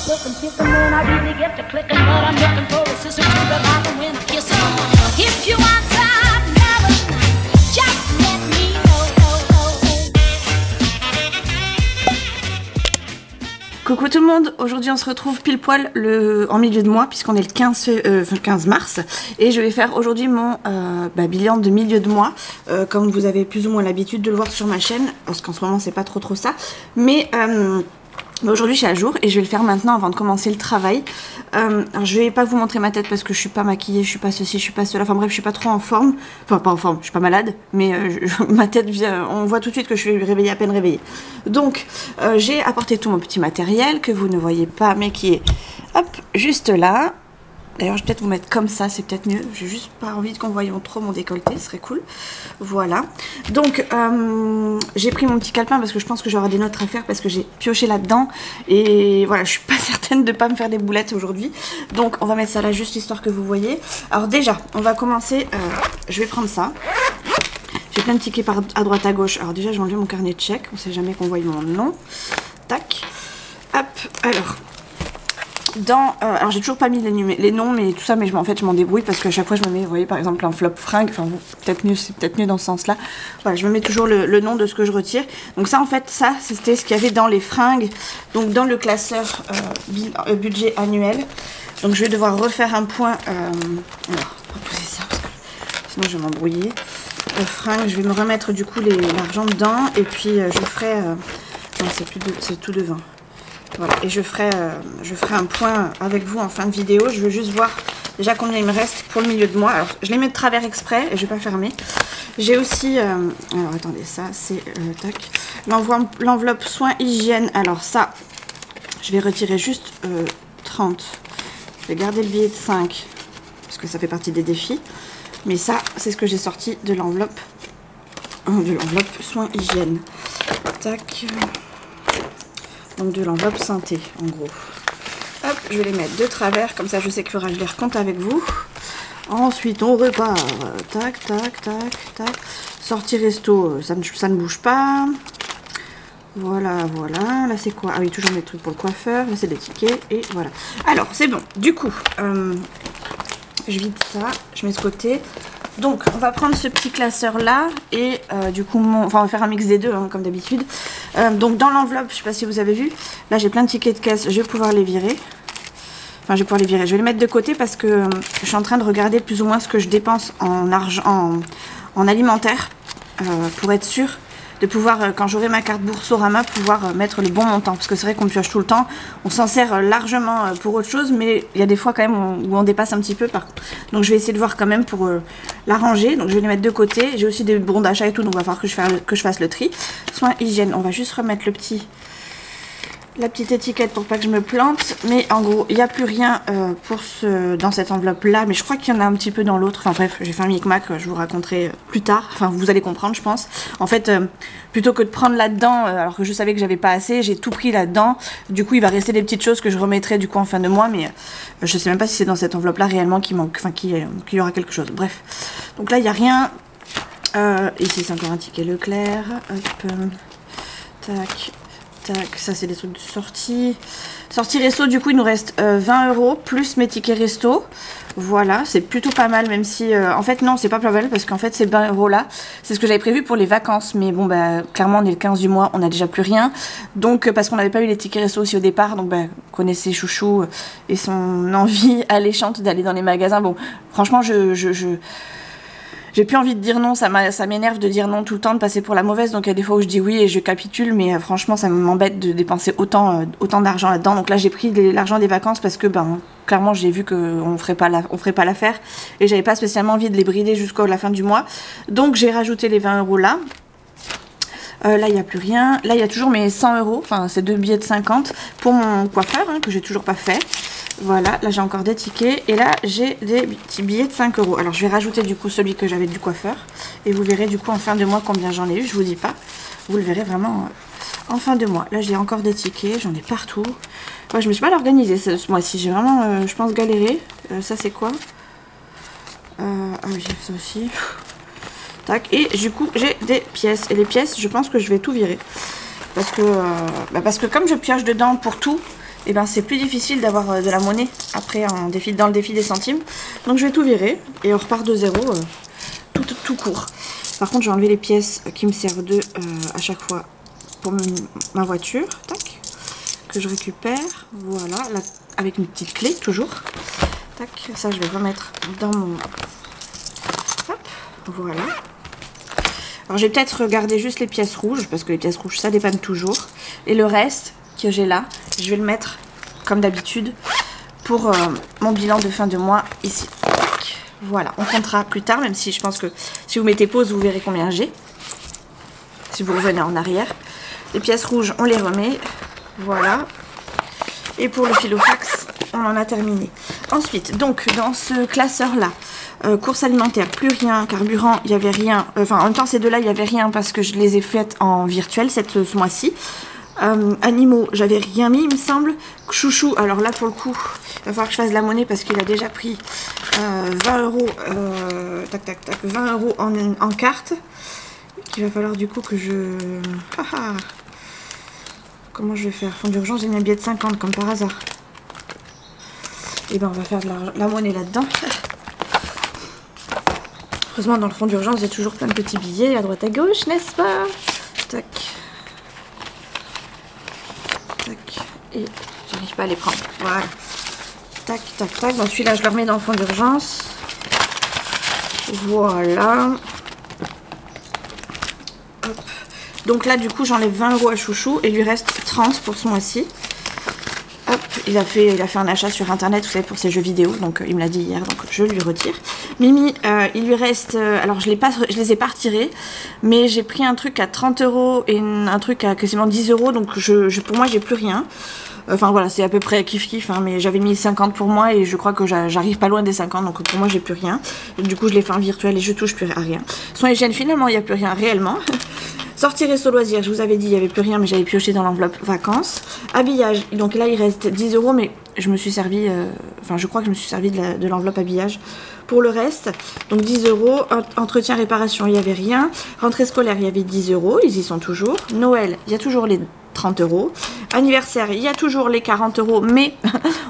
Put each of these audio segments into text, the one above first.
looking, picking when I really get to clicking, but I'm looking for a sister to revive and win a kiss. If you want some love, just let me know. Coucou tout le monde, aujourd'hui on se retrouve pile poil en milieu de mois puisqu'on est le 15 mars et je vais faire aujourd'hui mon bilan de milieu de mois comme vous avez plus ou moins l'habitude de le voir sur ma chaîne parce qu'en ce moment c'est pas trop ça mais aujourd'hui je suis à jour et je vais le faire maintenant avant de commencer le travail. Alors je vais pas vous montrer ma tête parce que je suis pas maquillée, je suis pas ceci, je suis pas cela, enfin bref je suis pas trop en forme, enfin pas en forme, je suis pas malade mais ma tête vient, on voit tout de suite que je suis réveillée, à peine réveillée. Donc j'ai apporté tout mon petit matériel que vous ne voyez pas mais qui est hop juste là. D'ailleurs, je vais peut-être vous mettre comme ça, c'est peut-être mieux. J'ai juste pas envie qu'on voie trop mon décolleté, ce serait cool. Voilà. Donc, j'ai pris mon petit calepin parce que je pense que j'aurai des notes à faire parce que j'ai pioché là-dedans. Et voilà, je suis pas certaine de pas me faire des boulettes aujourd'hui. Donc, on va mettre ça là juste histoire que vous voyez. Alors déjà, on va commencer. Je vais prendre ça. J'ai plein de tickets à droite à gauche. Alors déjà, j'ai enlevé mon carnet de chèques. On sait jamais qu'on voit mon nom. Tac. Hop. Alors... alors j'ai toujours pas mis les noms mais tout ça mais en fait je m'en débrouille parce qu'à chaque fois je me mets, vous voyez par exemple l'enveloppe fringue, enfin peut-être mieux, c'est peut-être mieux dans ce sens là, voilà je me mets toujours le nom de ce que je retire. Donc ça en fait ça c'était ce qu'il y avait dans les fringues, donc dans le classeur budget annuel. Donc je vais devoir refaire un point, alors on va poser ça parce que sinon je vais m'embrouiller. Fringues, je vais me remettre du coup l'argent dedans et puis je ferai, non c'est tout devant. Voilà, et je ferai un point avec vous en fin de vidéo. Je veux juste voir déjà combien il me reste pour le milieu de mois. Alors, je les mets de travers exprès et je vais pas fermer. J'ai aussi, alors attendez, ça c'est, tac, l'enveloppe soins hygiène. Alors ça, je vais retirer juste 30. Je vais garder le billet de 5 parce que ça fait partie des défis. Mais ça, c'est ce que j'ai sorti de l'enveloppe soins hygiène. Tac. Donc de l'enveloppe santé en gros. Hop, je vais les mettre de travers, comme ça je sais qu'il faudra que je les recompte avec vous. Ensuite on repart. Tac, tac, tac, tac. Sortie resto, ça ne bouge pas. Voilà, voilà. Là c'est quoi? Ah oui, toujours mes trucs pour le coiffeur. Là c'est des tickets et voilà. Alors c'est bon. Du coup, je vide ça, je mets de côté. Donc on va prendre ce petit classeur là et du coup on va faire un mix des deux hein, comme d'habitude. Donc dans l'enveloppe, je sais pas si vous avez vu, là j'ai plein de tickets de caisse, je vais pouvoir les virer. Enfin je vais pouvoir les virer, je vais les mettre de côté parce que je suis en train de regarder plus ou moins ce que je dépense en argent, en alimentaire pour être sûre de pouvoir, quand j'aurai ma carte Boursorama, pouvoir mettre le bon montant. Parce que c'est vrai qu'on pioche tout le temps, on s'en sert largement pour autre chose, mais il y a des fois quand même où on dépasse un petit peu. Donc je vais essayer de voir quand même pour l'arranger. Donc je vais les mettre de côté. J'ai aussi des bons d'achat et tout, donc il va falloir que je fasse le tri. Soins hygiène, on va juste remettre la petite étiquette pour pas que je me plante. Mais en gros, il n'y a plus rien dans cette enveloppe là. Mais je crois qu'il y en a un petit peu dans l'autre. Enfin bref, j'ai fait un micmac, je vous raconterai plus tard. Enfin vous allez comprendre je pense. En fait, plutôt que de prendre là-dedans, alors que je savais que j'avais pas assez, j'ai tout pris là-dedans. Du coup il va rester des petites choses que je remettrai du coup en fin de mois. Mais je sais même pas si c'est dans cette enveloppe là réellement qui manque. Enfin qu'il y aura quelque chose. Bref. Donc là il n'y a rien. Ici c'est encore un ticket Leclerc. Hop. Tac. Ça c'est des trucs de sortie. Sortie resto, du coup il nous reste 20 € plus mes tickets resto. Voilà, c'est plutôt pas mal, même si en fait non c'est pas pas mal parce qu'en fait ces 20 € là c'est ce que j'avais prévu pour les vacances. Mais bon bah clairement on est le 15 du mois, on a déjà plus rien. Donc parce qu'on n'avait pas eu les tickets resto aussi au départ. Donc bah connaissez Chouchou et son envie alléchante d'aller dans les magasins. Bon franchement j'ai plus envie de dire non, ça m'énerve de dire non tout le temps, de passer pour la mauvaise. Donc il y a des fois où je dis oui et je capitule, mais franchement ça m'embête de dépenser autant d'argent là-dedans. Donc là j'ai pris l'argent des vacances parce que clairement j'ai vu qu'on ferait pas l'affaire et j'avais pas spécialement envie de les brider jusqu'à la fin du mois. Donc j'ai rajouté les 20 € là. Là il n'y a plus rien. Là il y a toujours mes 100 €, enfin c'est 2 billets de 50 pour mon coiffeur hein, que j'ai toujours pas fait. Voilà, là j'ai encore des tickets et là j'ai des petits billets de 5 €. Alors je vais rajouter du coup celui que j'avais du coiffeur et vous verrez du coup en fin de mois combien j'en ai eu, je vous dis pas. Vous le verrez vraiment en fin de mois. Là j'ai encore des tickets, j'en ai partout. Ouais, je me suis mal organisée ce mois-ci, j'ai vraiment, je pense, galéré. Ça c'est quoi? Ah oui, ça aussi. Tac, et du coup j'ai des pièces et les pièces je pense que je vais tout virer. Parce que comme je pioche dedans pour tout, et ben c'est plus difficile d'avoir de la monnaie après dans le défi des centimes. Donc je vais tout virer et on repart de zéro tout court. Par contre, j'ai enlevé les pièces qui me servent à chaque fois pour ma voiture. Tac, que je récupère. Voilà, là, avec une petite clé toujours. Tac, ça je vais remettre dans mon... Hop, voilà. Alors je vais peut-être garder juste les pièces rouges, parce que les pièces rouges ça dépanne toujours. Et le reste que j'ai là, je vais le mettre comme d'habitude pour mon bilan de fin de mois ici. Tac. Voilà, on comptera plus tard, même si je pense que si vous mettez pause, vous verrez combien j'ai. Si vous revenez en arrière. Les pièces rouges, on les remet. Voilà. Et pour le filofax, on en a terminé. Ensuite, donc, dans ce classeur-là, courses alimentaires, plus rien. Carburant, il n'y avait rien. Enfin, en même temps, ces deux-là, il n'y avait rien parce que je les ai faites en virtuel ce mois-ci. Animaux, j'avais rien mis, il me semble. Chouchou, alors là, pour le coup, il va falloir que je fasse de la monnaie parce qu'il a déjà pris 20 euros. Tac, tac, tac, 20 euros en carte. Il va falloir du coup que je... Comment je vais faire? Fonds d'urgence, j'ai mis un billet de 50 comme par hasard. Et ben on va faire de la monnaie là-dedans. Heureusement dans le fonds d'urgence il y a toujours plein de petits billets à droite à gauche, n'est-ce pas? Tac. Tac. Et j'arrive pas à les prendre. Voilà. Tac, tac, tac. Donc celui-là je le remets dans le fonds d'urgence. Voilà. Hop. Donc là du coup j'enlève 20 euros à Chouchou et il lui reste 30 pour ce mois-ci. Hop, il a fait un achat sur internet, vous savez, pour ses jeux vidéo, donc il me l'a dit hier, donc je lui retire. Mimi, il lui reste, alors je les ai pas retirés, mais j'ai pris un truc à 30 euros et un truc à quasiment 10 euros, donc pour moi j'ai plus rien. Enfin voilà, c'est à peu près kiff-kiff, hein, mais j'avais mis 50 pour moi et je crois que j'arrive pas loin des 50, donc pour moi j'ai plus rien. Et du coup je l'ai fait en virtuel et je touche plus à rien. Soins hygiène, finalement il n'y a plus rien réellement. Sortir resto loisirs, je vous avais dit, il n'y avait plus rien, mais j'avais pioché dans l'enveloppe vacances. Habillage, donc là il reste 10 euros, mais je me suis servi, je crois que je me suis servi de l'enveloppe habillage pour le reste. Donc 10 euros, entretien, réparation, il n'y avait rien. Rentrée scolaire, il y avait 10 euros, ils y sont toujours. Noël, il y a toujours les 30 euros. Anniversaire, il y a toujours les 40 euros, mais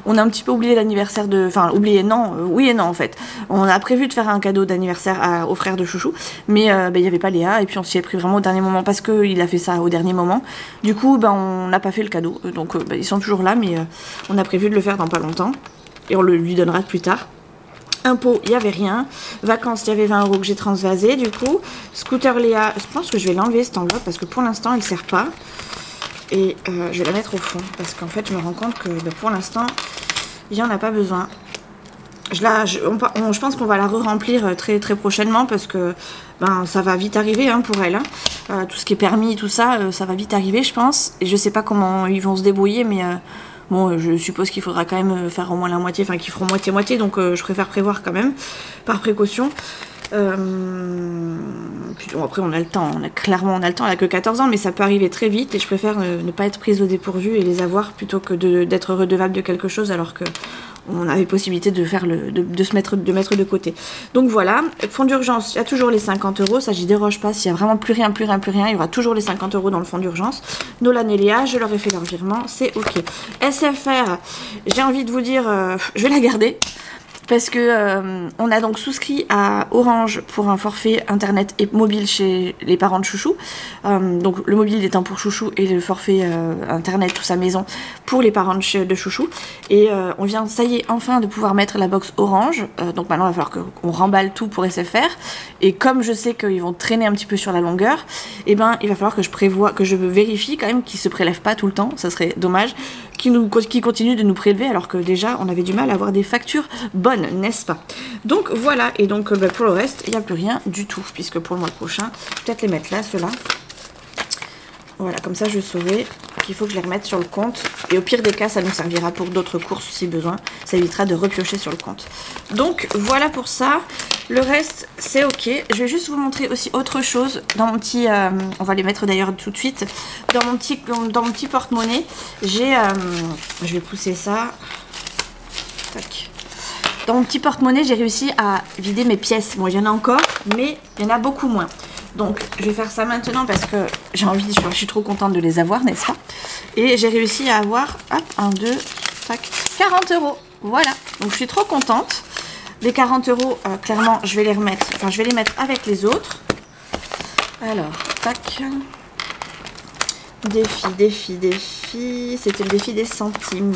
on a un petit peu oublié l'anniversaire de... Enfin, oublié, non, oui et non en fait. On a prévu de faire un cadeau d'anniversaire au frère de Chouchou, mais il n'y avait pas Léa, et puis on s'y est pris vraiment au dernier moment parce qu'il a fait ça au dernier moment. Du coup, on n'a pas fait le cadeau, donc ils sont toujours là, mais on a prévu de le faire dans pas longtemps, et on le lui donnera plus tard. Impôts, il n'y avait rien. Vacances, il y avait 20 euros que j'ai transvasé, du coup. Scooter Léa, je pense que je vais l'enlever cette enveloppe, parce que pour l'instant, elle ne sert pas. Et je vais la mettre au fond parce qu'en fait je me rends compte que pour l'instant il n'y en a pas besoin. Je pense qu'on va la re-remplir très très prochainement parce que ça va vite arriver hein, pour elle. Hein. Tout ce qui est permis, tout ça, ça va vite arriver je pense. Et je sais pas comment ils vont se débrouiller mais bon je suppose qu'il faudra quand même faire au moins la moitié, enfin qu'ils feront moitié-moitié donc je préfère prévoir quand même par précaution. Puis bon, après on a le temps, clairement on a le temps, elle a que 14 ans mais ça peut arriver très vite et je préfère ne pas être prise au dépourvu et les avoir plutôt que d'être redevable de quelque chose alors que on avait possibilité de faire mettre de côté. Donc voilà, fonds d'urgence, il y a toujours les 50 euros, ça j'y déroge pas, s'il y a vraiment plus rien, il y aura toujours les 50 euros dans le fonds d'urgence. Nolan et Léa, je leur ai fait leur virement, c'est ok. SFR, j'ai envie de vous dire, je vais la garder. Parce que on a donc souscrit à Orange pour un forfait internet et mobile chez les parents de Chouchou. Donc le mobile étant pour Chouchou et le forfait internet tout sa maison pour les parents de Chouchou. Et on vient, ça y est, enfin de pouvoir mettre la box Orange. Donc maintenant il va falloir qu'on remballe tout pour SFR. Et comme je sais qu'ils vont traîner un petit peu sur la longueur, il va falloir que je vérifie quand même qu'ils se prélèvent pas tout le temps. Ça serait dommage. Qui continue de nous prélever alors que déjà on avait du mal à avoir des factures bonnes, n'est-ce pas? Donc voilà, et donc pour le reste, il n'y a plus rien du tout, puisque pour le mois prochain, peut-être les mettre là, ceux-là. Voilà, comme ça je saurai qu'il faut que je les remette sur le compte. Et au pire des cas, ça nous servira pour d'autres courses si besoin. Ça évitera de repiocher sur le compte. Donc voilà pour ça. Le reste, c'est ok. Je vais juste vous montrer aussi autre chose. Dans mon petit... on va les mettre d'ailleurs tout de suite. Dans mon petit porte-monnaie, j'ai... je vais pousser ça. Tac. Dans mon petit porte-monnaie, j'ai réussi à vider mes pièces. Bon, il y en a encore, mais il y en a beaucoup moins. Donc, je vais faire ça maintenant parce que j'ai envie, je suis trop contente de les avoir, n'est-ce pas? Et j'ai réussi à avoir, hop, 1, 2, tac, 40 €. Voilà, donc je suis trop contente. Les 40 €, clairement, je vais les remettre, enfin je vais les mettre avec les autres. Alors, tac. Défi. C'était le défi des centimes.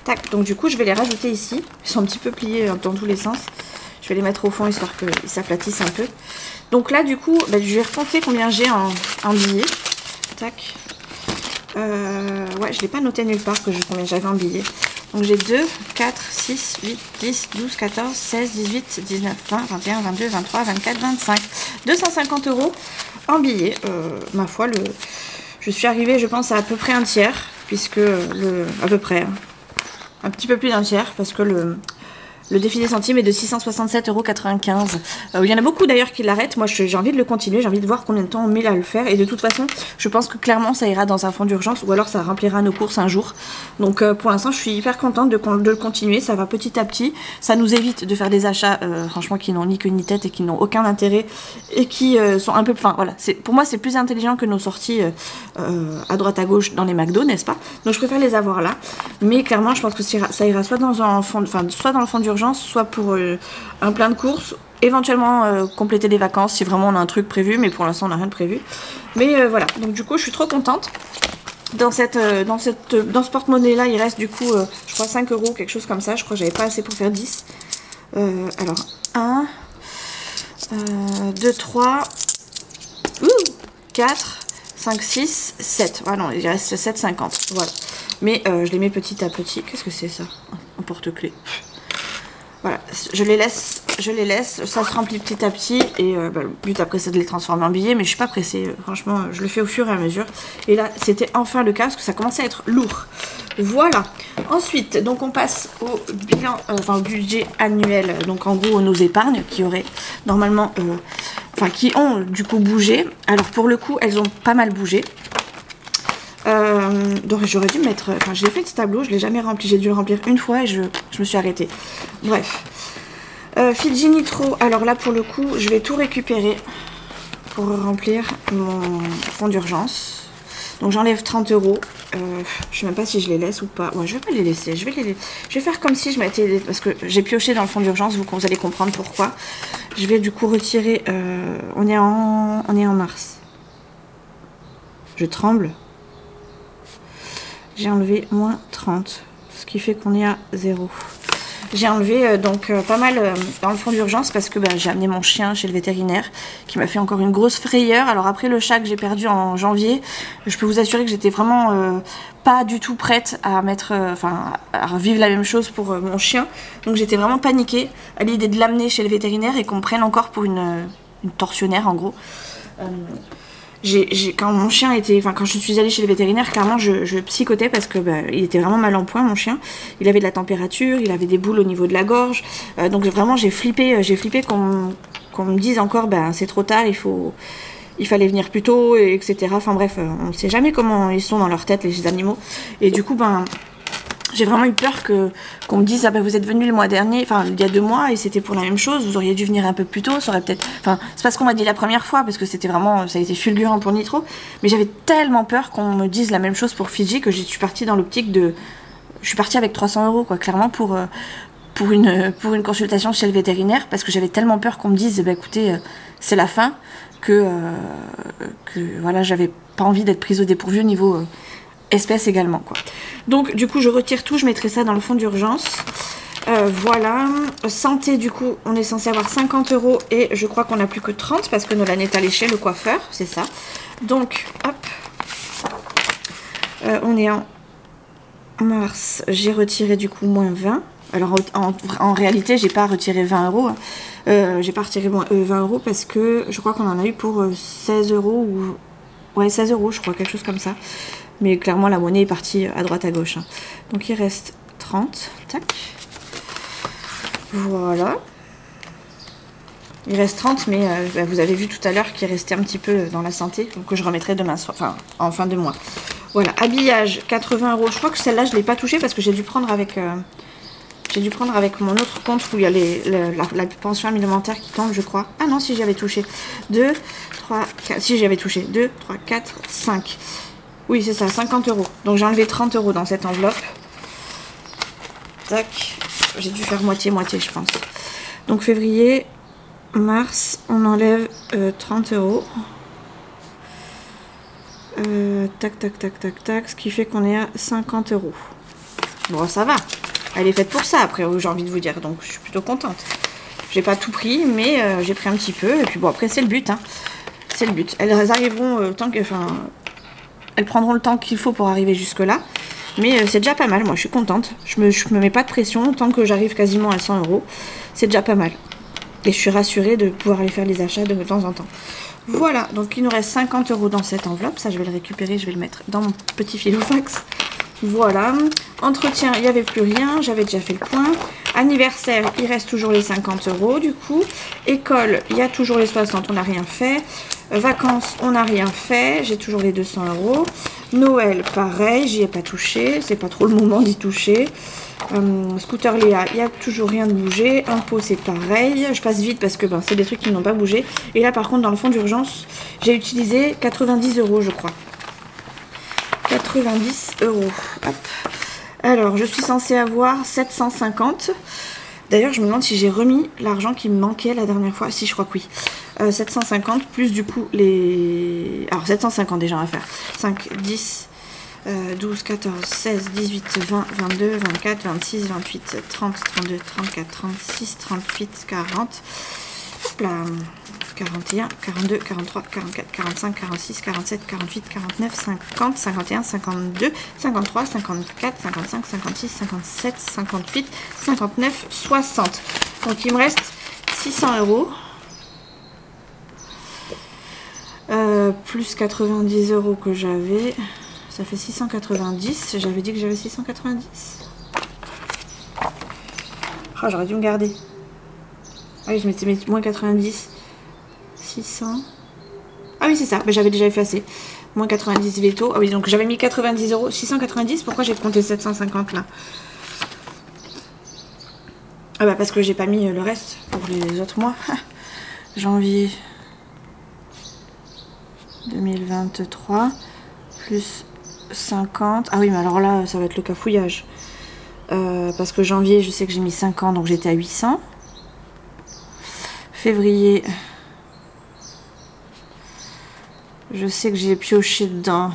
Tac, donc du coup, je vais les rajouter ici. Ils sont un petit peu pliés dans tous les sens. Je vais les mettre au fond histoire qu'ils s'aplatissent un peu. Donc là, du coup, bah, je vais recompter combien j'ai en billets. Tac. Ouais, je ne l'ai pas noté nulle part combien j'avais en billets. Donc j'ai 2, 4, 6, 8, 10, 12, 14, 16, 18, 19, 20, 21, 22, 23, 24, 25. 250 € en billets. Ma foi, je suis arrivée, je pense, à peu près un tiers. Puisque à peu près, un petit peu plus d'un tiers. Parce que le défi des centimes est de 667,95 €. Il y en a beaucoup d'ailleurs qui l'arrêtent. Moi, j'ai envie de le continuer. J'ai envie de voir combien de temps on met à le faire. Et de toute façon, je pense que clairement, ça ira dans un fonds d'urgence. Ou alors, ça remplira nos courses un jour. Donc, pour l'instant, je suis hyper contente de le continuer. Ça va petit à petit. Ça nous évite de faire des achats, franchement, qui n'ont ni queue ni tête et qui n'ont aucun intérêt. Et qui sont un peu... Enfin, voilà. Pour moi, c'est plus intelligent que nos sorties à droite à gauche dans les McDo, n'est-ce pas? Donc, je préfère les avoir là. Mais clairement, je pense que ça ira soit dans un fond... Enfin, soit dans le fonds d'urgence, soit pour un plein de courses, éventuellement compléter les vacances si vraiment on a un truc prévu, mais pour l'instant on n'a rien de prévu. Mais voilà, donc du coup je suis trop contente. Dans ce porte-monnaie là, il reste du coup je crois 5 €, quelque chose comme ça. Je crois que j'avais pas assez pour faire 10. Alors 1, 2, 3, 4, 5, 6, 7. Ah non, il reste 7,50. Voilà. Mais je les mets petit à petit. Qu'est-ce que c'est ça? Un porte-clés. Voilà, je les laisse, ça se remplit petit à petit et bah, le but après c'est de les transformer en billets, mais je suis pas pressée, franchement je le fais au fur et à mesure. Et là c'était enfin le cas parce que ça commençait à être lourd. Voilà, ensuite donc on passe au bilan, au budget annuel, donc en gros nos épargnes qui auraient normalement, qui ont du coup bougé. Alors pour le coup elles ont pas mal bougé. Donc j'aurais dû mettre... Enfin, j'ai fait ce tableau, je ne l'ai jamais rempli. J'ai dû le remplir une fois et je me suis arrêtée. Bref. Fidji Nitro. Alors là, pour le coup, je vais tout récupérer pour remplir mon fonds d'urgence. Donc j'enlève 30 €. Je ne sais même pas si je les laisse ou pas. Ouais, je vais pas les laisser. Je vais faire comme si je mettais... Parce que j'ai pioché dans le fonds d'urgence, vous allez comprendre pourquoi. Je vais du coup retirer... on est en mars. Je tremble. J'ai enlevé moins 30, ce qui fait qu'on est à 0. J'ai enlevé pas mal dans le fonds d'urgence parce que j'ai amené mon chien chez le vétérinaire qui m'a fait encore une grosse frayeur. Alors après le chat que j'ai perdu en janvier, je peux vous assurer que j'étais vraiment pas du tout prête à à revivre la même chose pour mon chien. Donc j'étais vraiment paniquée à l'idée de l'amener chez le vétérinaire et qu'on me prenne encore pour une tortionnaire en gros. Quand mon chien était, quand je suis allée chez le vétérinaire, clairement je psychotais parce que il était vraiment mal en point mon chien. Il avait de la température, il avait des boules au niveau de la gorge, donc vraiment j'ai flippé qu'on me dise encore c'est trop tard, il fallait venir plus tôt, etc. Enfin bref, on ne sait jamais comment ils sont dans leur tête les animaux. Et du coup j'ai vraiment eu peur qu'on me dise vous êtes venu le mois dernier, il y a 2 mois et c'était pour la même chose, vous auriez dû venir un peu plus tôt, ça aurait peut-être... c'est pas ce qu'on m'a dit la première fois parce que c'était vraiment, ça a été fulgurant pour Nitro, mais j'avais tellement peur qu'on me dise la même chose pour Fidji que je suis partie dans l'optique de... Je suis partie avec 300 € quoi, clairement pour une consultation chez le vétérinaire parce que j'avais tellement peur qu'on me dise écoutez, c'est la fin, que voilà, j'avais pas envie d'être prise au dépourvu au niveau... espèces également quoi. Donc du coup je retire tout, je mettrai ça dans le fonds d'urgence. Voilà, santé du coup on est censé avoir 50 € et je crois qu'on n'a plus que 30 parce que Nolan est allé chez le coiffeur, c'est ça. Donc hop, on est en mars, j'ai retiré du coup moins 20. Alors en réalité j'ai pas retiré 20 €, hein. J'ai pas retiré 20 € parce que je crois qu'on en a eu pour 16 € ou... Ouais 16 € je crois, quelque chose comme ça. Mais clairement, la monnaie est partie à droite à gauche. Hein. Donc, il reste 30. Tac. Voilà. Il reste 30, mais vous avez vu tout à l'heure qu'il restait un petit peu dans la santé. Donc, que je remettrai demain soir. Enfin, en fin de mois. Voilà. Habillage, 80 €. Je crois que celle-là, je ne l'ai pas touchée parce que j'ai dû prendre avec... mon autre compte où il y a la pension alimentaire qui tombe, je crois. Ah non, si j'y avais touché. 2, 3, 4... Si j'y avais touché. 2, 3, 4, 5... Oui, c'est ça, 50 €. Donc j'ai enlevé 30 € dans cette enveloppe. Tac. J'ai dû faire moitié-moitié, je pense. Donc février, mars, on enlève 30 €. Tac, tac, tac, tac, tac. Ce qui fait qu'on est à 50 €. Bon, ça va. Elle est faite pour ça, après, j'ai envie de vous dire. Donc je suis plutôt contente. J'ai pas tout pris, mais j'ai pris un petit peu. Et puis bon, après, c'est le but. Hein. C'est le but. Elles arriveront tant que... Enfin, elles prendront le temps qu'il faut pour arriver jusque-là. Mais c'est déjà pas mal. Moi, je suis contente. Je me mets pas de pression. Tant que j'arrive quasiment à 100 €, c'est déjà pas mal. Et je suis rassurée de pouvoir aller faire les achats de temps en temps. Voilà. Donc, il nous reste 50 € dans cette enveloppe. Ça, je vais le récupérer. Je vais le mettre dans mon petit filofax. Voilà. Entretien, il n'y avait plus rien. J'avais déjà fait le point. Anniversaire, il reste toujours les 50 € du coup. École, il y a toujours les 60, on n'a rien fait. Vacances, on n'a rien fait. J'ai toujours les 200 €. Noël, pareil, j'y ai pas touché. C'est pas trop le moment d'y toucher. Scooter Léa, il n'y a toujours rien de bougé. Impôt, c'est pareil. Je passe vite parce que c'est des trucs qui n'ont pas bougé. Et là, par contre, dans le fonds d'urgence, j'ai utilisé 90 €, je crois. 90 €. Hop. Alors, je suis censée avoir 750. D'ailleurs, je me demande si j'ai remis l'argent qui me manquait la dernière fois. Si, je crois que oui. 750 plus du coup les... Alors, 750 déjà à faire. 5, 10, 12, 14, 16, 18, 20, 22, 24, 26, 28, 30, 32, 34, 36, 38, 40. Hop là. 41, 42, 43, 44, 45, 46, 47, 48, 49, 50, 51, 52, 53, 54, 55, 56, 57, 58, 59, 60. Donc il me reste 600 €. Plus 90 € que j'avais. Ça fait 690. J'avais dit que j'avais 690. Oh, j'aurais dû me garder. Ah oui, je m'étais mis moins 90. 600. Ah oui, c'est ça. Mais j'avais déjà effacé. Moins 90 veto. Ah oui, donc j'avais mis 90 €. 690. Pourquoi j'ai compté 750 là? Ah bah parce que j'ai pas mis le reste pour les autres mois. Janvier 2023 plus 50. Ah oui, mais alors là, ça va être le cafouillage. Parce que janvier, je sais que j'ai mis 5 ans, donc j'étais à 800. Février, je sais que j'ai pioché dedans.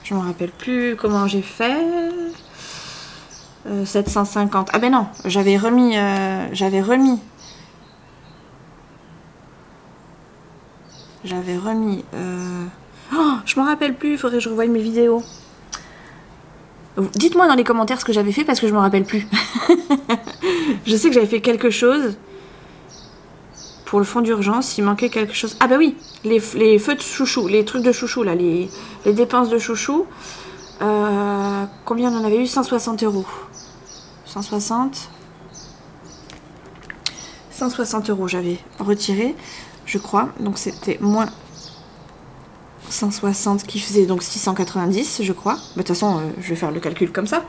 Je me rappelle plus comment j'ai fait. 750. Ah ben non, j'avais remis. Oh, je me rappelle plus. Il faudrait que je revoie mes vidéos. Dites-moi dans les commentaires ce que j'avais fait parce que je me rappelle plus. Je sais que j'avais fait quelque chose. Pour le fonds d'urgence, il manquait quelque chose. Ah bah oui, les feux de chouchou, les trucs de chouchou là, les dépenses de chouchou. Combien on en avait eu? 160 €. 160 € j'avais retiré, je crois. Donc c'était moins 160 qui faisait donc 690, je crois. Bah, de toute façon, je vais faire le calcul comme ça.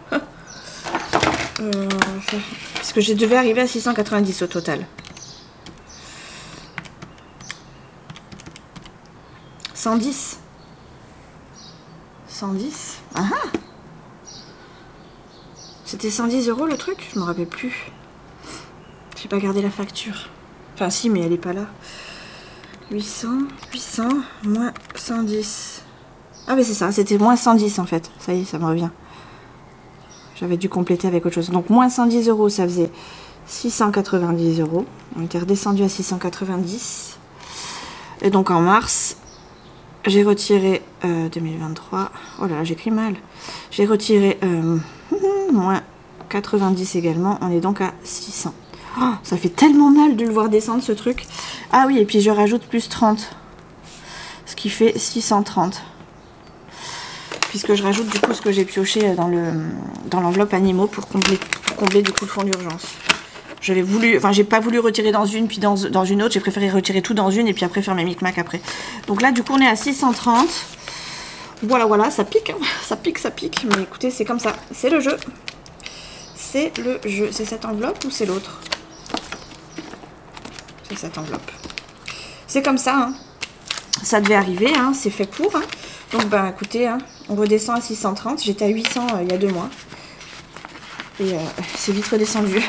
Parce que je devais arriver à 690 au total. 110. 110. Ah ah. C'était 110 € le truc? Je me rappelle plus. J'ai pas gardé la facture. Enfin si, mais elle est pas là. 800 moins 110. Ah mais c'est ça, c'était moins 110 en fait. Ça y est, ça me revient. J'avais dû compléter avec autre chose. Donc moins 110 €, ça faisait 690 €. On était redescendu à 690. Et donc en mars, j'ai retiré 2023. Oh là là, j'écris mal. J'ai retiré moins 90 également. On est donc à 600. Oh, ça fait tellement mal de le voir descendre ce truc. Ah oui, et puis je rajoute plus 30. Ce qui fait 630. Puisque je rajoute du coup ce que j'ai pioché dans l'enveloppe animaux pour combler du coup le fonds d'urgence. J'avais voulu, enfin j'ai pas voulu retirer dans une puis dans une autre, j'ai préféré retirer tout dans une et puis après faire mes micmacs après. Donc là du coup on est à 630. Voilà, ça pique, hein. Ça pique, mais écoutez c'est comme ça, c'est le jeu. C'est le jeu, c'est cette enveloppe ou c'est l'autre? C'est cette enveloppe. C'est comme ça, hein. Ça devait arriver, hein. C'est fait pour. Hein. Donc ben écoutez, hein, on redescend à 630. J'étais à 800 il y a 2 mois. Et c'est vite redescendu.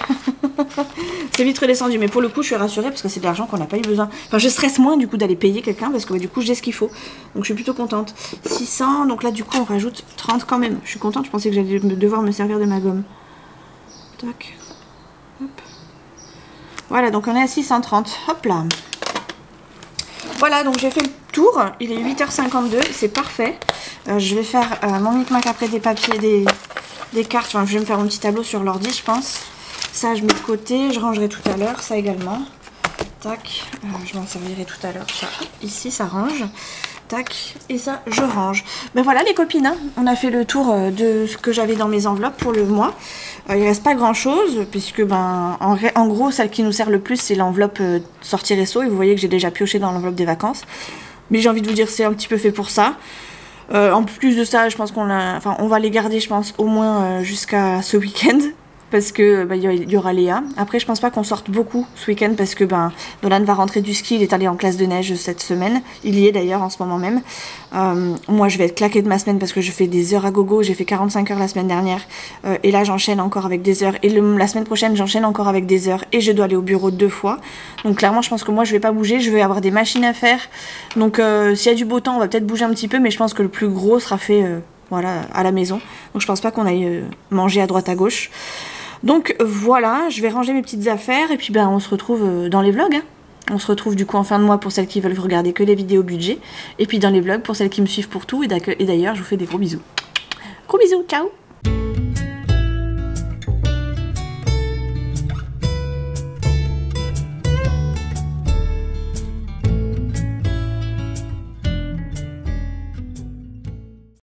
C'est vite redescendu. Mais pour le coup, je suis rassurée parce que c'est de l'argent qu'on n'a pas eu besoin. Enfin, je stresse moins du coup d'aller payer quelqu'un parce que du coup, j'ai ce qu'il faut. Donc, je suis plutôt contente. 600. Donc là, du coup, on rajoute 30 quand même. Je suis contente. Je pensais que j'allais devoir me servir de ma gomme. Tac. Hop. Voilà, donc on est à 630. Hop là. Voilà, donc j'ai fait le tour. Il est 8h52. C'est parfait. Je vais faire mon micmac après des papiers, des cartes. Enfin, je vais me faire un petit tableau sur l'ordi, je pense. Ça, je mets de côté. Je rangerai tout à l'heure. Ça également. Tac. Je m'en servirai tout à l'heure. Ça, ici, ça range. Tac. Et ça, je range. Ben voilà, les copines. Hein, on a fait le tour de ce que j'avais dans mes enveloppes pour le mois. Il reste pas grand-chose. Puisque, ben, en gros, celle qui nous sert le plus, c'est l'enveloppe sortie resto. Et vous voyez que j'ai déjà pioché dans l'enveloppe des vacances. Mais j'ai envie de vous dire, c'est un petit peu fait pour ça. En plus de ça, je pense on va les garder, je pense, au moins jusqu'à ce week-end. Parce que bah, y aura Léa. Après, je pense pas qu'on sorte beaucoup ce week-end parce que ben, Nolan va rentrer du ski. Il est allé en classe de neige cette semaine. Il y est d'ailleurs en ce moment même. Moi, je vais être claquée de ma semaine parce que je fais des heures à gogo. J'ai fait 45 heures la semaine dernière. Et là, j'enchaîne encore avec des heures. Et la semaine prochaine, j'enchaîne encore avec des heures. Et je dois aller au bureau 2 fois. Donc clairement, je pense que moi, je vais pas bouger. Je vais avoir des machines à faire. Donc s'il y a du beau temps, on va peut-être bouger un petit peu. Mais je pense que le plus gros sera fait voilà, à la maison. Donc je pense pas qu'on aille manger à droite à gauche. Donc voilà, je vais ranger mes petites affaires et puis ben on se retrouve dans les vlogs. Hein. On se retrouve du coup en fin de mois pour celles qui veulent regarder que les vidéos budget. Et puis dans les vlogs pour celles qui me suivent pour tout. Et d'ailleurs, je vous fais des gros bisous. Gros bisous, ciao!